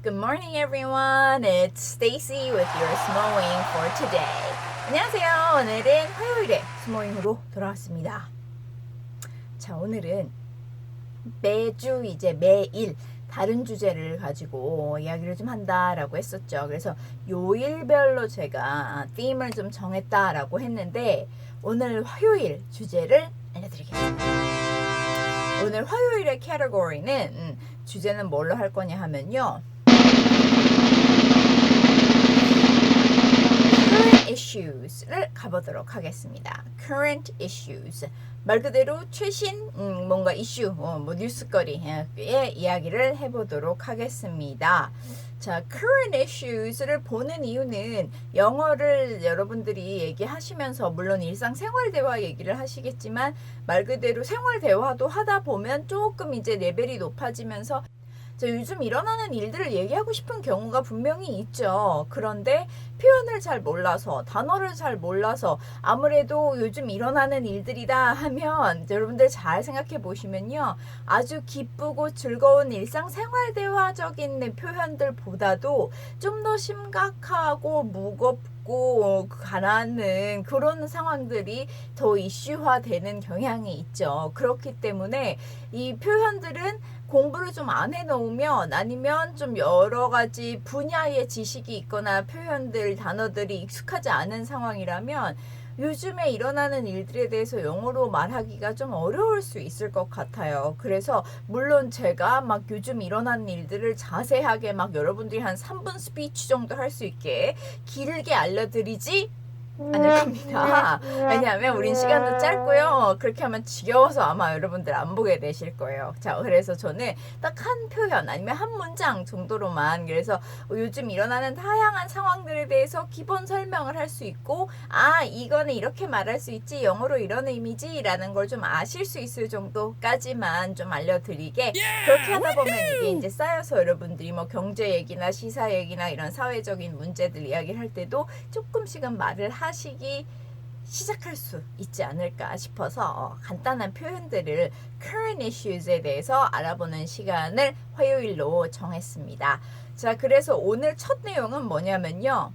Good morning, everyone. It's Stacy with your Smowing for today. 안녕하세요. 오늘은 화요일에 스모잉으로 돌아왔습니다. 자, 오늘은 매주 이제 매일 다른 주제를 가지고 이야기를 좀 한다라고 했었죠. 그래서 요일별로 제가 theme을 좀 정했다라고 했는데 오늘 화요일 주제를 알려드리겠습니다. 오늘 화요일의 category는 주제는 뭘로 할 거냐 하면요. current issues를 가보도록 하겠습니다. current issues. 말 그대로 최신 뭔가 이슈, 뭐 뉴스거리의 이야기를 해보도록 하겠습니다. 자, current issues를 보는 이유는 영어를 여러분들이 얘기하시면서 물론 일상생활 대화 얘기를 하시겠지만 말 그대로 생활 대화도 하다 보면 조금 이제 레벨이 높아지면서 요즘 일어나는 일들을 얘기하고 싶은 경우가 분명히 있죠. 그런데 표현을 잘 몰라서, 단어를 잘 몰라서 아무래도 요즘 일어나는 일들이다 하면 여러분들 잘 생각해 보시면요. 아주 기쁘고 즐거운 일상생활 대화적인 표현들보다도 좀 더 심각하고 무겁고 가라앉는 그런 상황들이 더 이슈화되는 경향이 있죠. 그렇기 때문에 이 표현들은 공부를 좀 안 해놓으면 아니면 좀 여러 가지 분야의 지식이 있거나 표현들, 단어들이 익숙하지 않은 상황이라면 요즘에 일어나는 일들에 대해서 영어로 말하기가 좀 어려울 수 있을 것 같아요. 그래서 물론 제가 막 요즘 일어나는 일들을 자세하게 막 여러분들이 한 3분 스피치 정도 할 수 있게 길게 알려드리지 않을 겁니다. 왜냐하면 우린 시간도 짧고요. 그렇게 하면 지겨워서 아마 여러분들 안 보게 되실 거예요. 자, 그래서 저는 딱 한 표현 아니면 한 문장 정도로만 그래서 요즘 일어나는 다양한 상황들에 대해서 기본 설명을 할 수 있고 이거는 이렇게 말할 수 있지 영어로 이런 의미지 라는 걸 좀 아실 수 있을 정도까지만 좀 알려드리게 그렇게 하다 보면 이게 이제 쌓여서 여러분들이 뭐 경제 얘기나 시사 얘기나 이런 사회적인 문제들 이야기를 할 때도 조금씩은 말을 하시기 시작할 수 있지 않을까 싶어서 간단한 표현들을 current issues에 대해서 알아보는 시간을 화요일로 정했습니다. 자, 그래서 오늘 첫 내용은 뭐냐면요.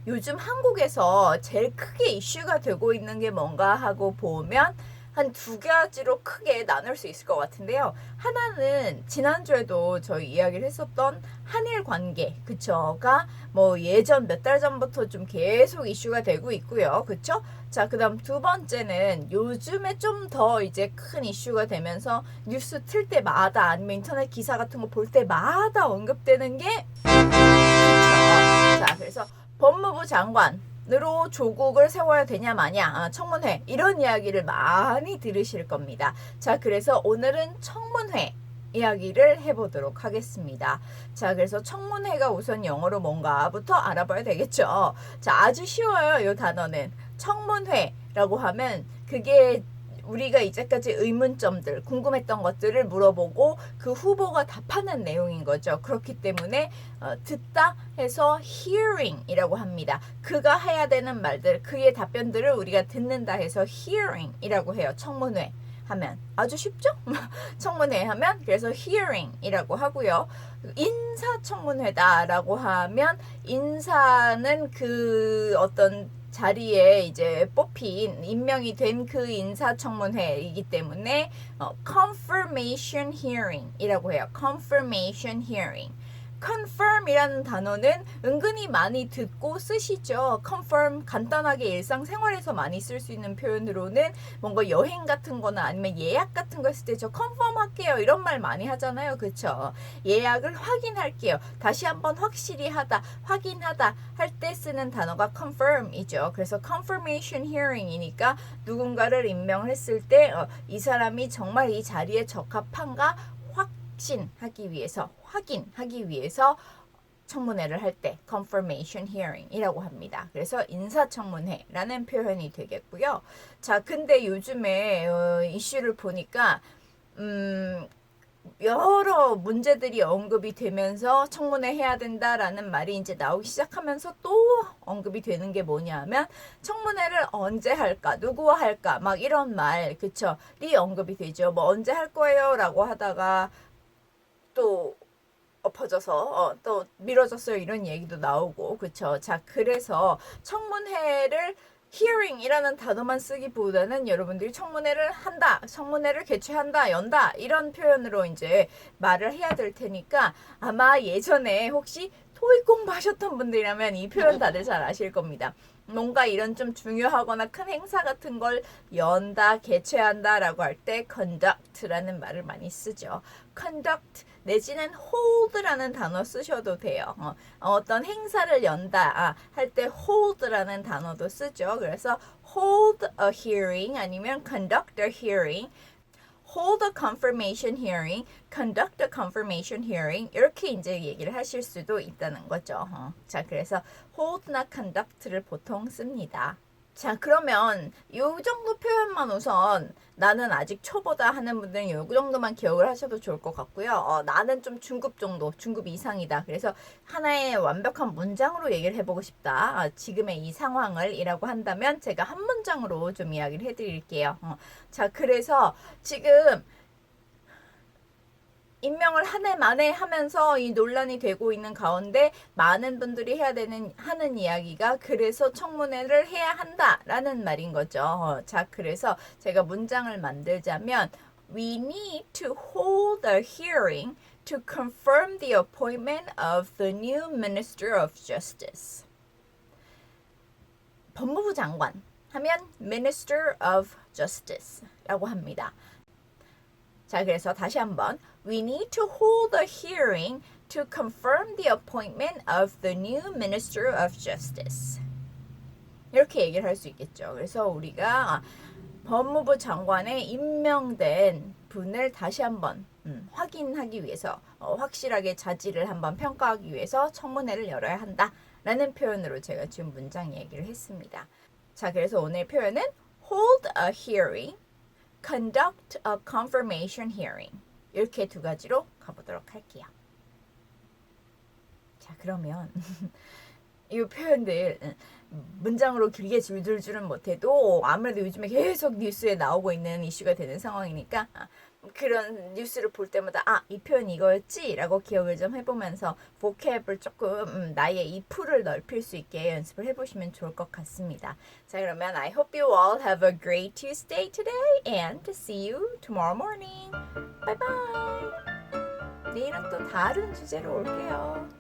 요즘 한국에서 제일 크게 이슈가 되고 있는 게 뭔가 하고 보면 한 두 가지로 크게 나눌 수 있을 것 같은데요. 하나는 지난주에도 저희 이야기를 했었던 한일 관계, 그쵸?가 뭐 예전 몇 달 전부터 좀 계속 이슈가 되고 있고요. 그쵸? 자, 그 다음 두 번째는 요즘에 좀 더 이제 큰 이슈가 되면서 뉴스 틀 때마다 아니면 인터넷 기사 같은 거 볼 때마다 언급되는 게 그쵸? 자, 그래서 법무부 장관 으로 조국을 세워야 되냐 마냐 청문회 이런 이야기를 많이 들으실 겁니다. 자, 그래서 오늘은 청문회 이야기를 해보도록 하겠습니다. 자, 그래서 청문회가 우선 영어로 뭔가부터 알아봐야 되겠죠. 자, 아주 쉬워요. 이 단어는 청문회라고 하면 그게 우리가 이제까지 의문점들, 궁금했던 것들을 물어보고 그 후보가 답하는 내용인 거죠. 그렇기 때문에 듣다 해서 hearing이라고 합니다. 그가 해야 되는 말들, 그의 답변들을 우리가 듣는다 해서 hearing이라고 해요. 청문회 하면 아주 쉽죠? 청문회 하면 그래서 hearing이라고 하고요. 인사청문회다라고 하면 인사는 그 어떤 자리에 이제 뽑힌 임명이 된 그 인사청문회이기 때문에 confirmation hearing이라고 해요. confirmation hearing. confirm이라는 단어는 은근히 많이 듣고 쓰시죠. confirm 간단하게 일상생활에서 많이 쓸 수 있는 표현으로는 뭔가 여행 같은 거나 아니면 예약 같은 거 했을 때 저 confirm 할게요 이런 말 많이 하잖아요. 그쵸? 예약을 확인할게요. 다시 한번 확실히 하다, 확인하다 할 때 쓰는 단어가 confirm이죠. 그래서 confirmation hearing이니까 누군가를 임명을 했을 때 이 사람이 정말 이 자리에 적합한가 확인하기 위해서 청문회를 할 때 confirmation hearing이라고 합니다. 그래서 인사청문회라는 표현이 되겠고요. 자, 근데 요즘에 이슈를 보니까 여러 문제들이 언급이 되면서 청문회 해야 된다라는 말이 이제 나오기 시작하면서 또 언급이 되는 게 뭐냐면 청문회를 언제 할까, 누구와 할까, 막 이런 말, 그쵸?이 언급이 되죠. 뭐 언제 할 거예요? 라고 하다가 또 엎어져서 또 미뤄졌어요 이런 얘기도 나오고 그쵸. 자 그래서 청문회를 hearing이라는 단어만 쓰기보다는 여러분들이 청문회를 한다, 청문회를 개최한다, 연다 이런 표현으로 이제 말을 해야 될 테니까 아마 예전에 혹시 토익 공부하셨던 분들이라면 이 표현 다들 잘 아실 겁니다. 뭔가 이런 좀 중요하거나 큰 행사 같은 걸 연다, 개최한다 라고 할 때 conduct라는 말을 많이 쓰죠. conduct 내지는 hold라는 단어 쓰셔도 돼요. 어떤 행사를 연다 할 때 hold라는 단어도 쓰죠. 그래서 hold a hearing 아니면 conduct a hearing, hold a confirmation hearing, conduct a confirmation hearing 이렇게 이제 얘기를 하실 수도 있다는 거죠. 자, 그래서 hold나 conduct를 보통 씁니다. 자, 그러면 이 정도 표현만 우선 나는 아직 초보다 하는 분들은 이 정도만 기억을 하셔도 좋을 것 같고요. 나는 좀 중급 정도, 중급 이상이다. 그래서 하나의 완벽한 문장으로 얘기를 해보고 싶다. 지금의 이 상황을 이라고 한다면 제가 한 문장으로 좀 이야기를 해드릴게요. 자, 그래서 지금 임명을 한 해 만에 하면서 이 논란이 되고 있는 가운데 많은 분들이 해야 되는 하는 이야기가 그래서 청문회를 해야 한다라는 말인 거죠. 자, 그래서 제가 문장을 만들자면 We need to hold a hearing to confirm the appointment of the new Minister of Justice. 법무부 장관 하면 Minister of Justice라고 합니다. 자, 그래서 다시 한번 We need to hold a hearing to confirm the appointment of the new Minister of Justice. 이렇게 얘기를 할 수 있겠죠. 그래서 우리가 법무부 장관에 임명된 분을 다시 한번 확인하기 위해서 확실하게 자질을 한번 평가하기 위해서 청문회를 열어야 한다라는 표현으로 제가 지금 문장 얘기를 했습니다. 자, 그래서 오늘 표현은 hold a hearing, conduct a confirmation hearing 이렇게 두 가지로 가보도록 할게요. 자, 그러면 이 표현들 문장으로 길게 줄줄줄은 못해도 아무래도 요즘에 계속 뉴스에 나오고 있는 이슈가 되는 상황이니까 그런 뉴스를 볼 때마다 이 표현 이거였지? 라고 기억을 좀 해보면서 vocab을 조금 나의 이 풀을 넓힐 수 있게 연습을 해보시면 좋을 것 같습니다. 자, 그러면 I hope you all have a great Tuesday today and see you tomorrow morning. Bye bye. 내일은 또 다른 주제로 올게요.